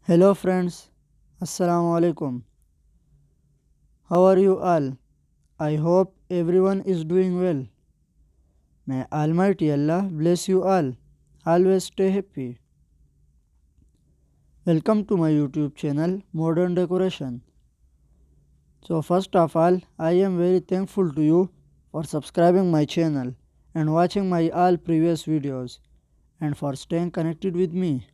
Hello friends, Assalamu alaikum. How are you all? I hope everyone is doing well. May Almighty Allah bless you all. Always stay happy. Welcome to my YouTube channel Modern Decoration. So first of all, I am very thankful to you for subscribing my channel and watching my all previous videos and for staying connected with me.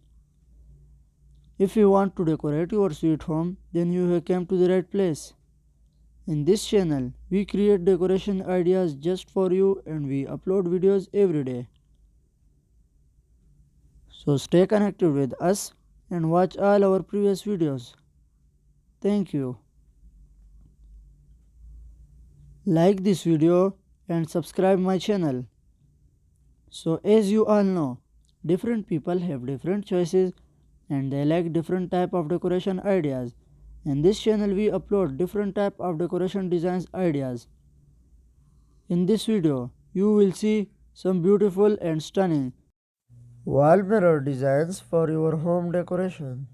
If you want to decorate your sweet home, then you have come to the right place. In this channel, we create decoration ideas just for you and we upload videos every day. So stay connected with us and watch all our previous videos. Thank you. Like this video and subscribe my channel. So as you all know, different people have different choices and they like different type of decoration ideas. In this channel we upload different type of decoration designs ideas. In this video, you will see some beautiful and stunning wall mirror designs for your home decoration.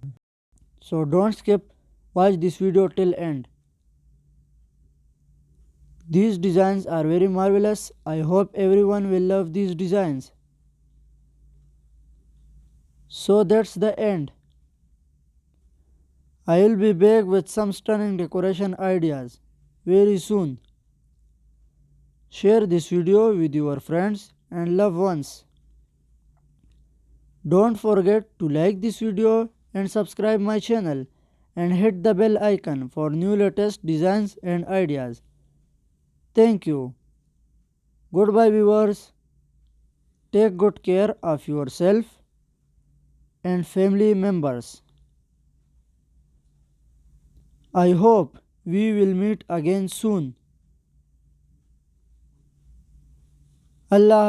So don't skip, watch this video till end. These designs are very marvelous. I hope everyone will love these designs. So that's the end. I will be back with some stunning decoration ideas very soon. Share this video with your friends and loved ones. Don't forget to like this video and subscribe my channel and hit the bell icon for new latest designs and ideas. Thank you. Goodbye viewers. Take good care of yourself and family members. I hope we will meet again soon. Allah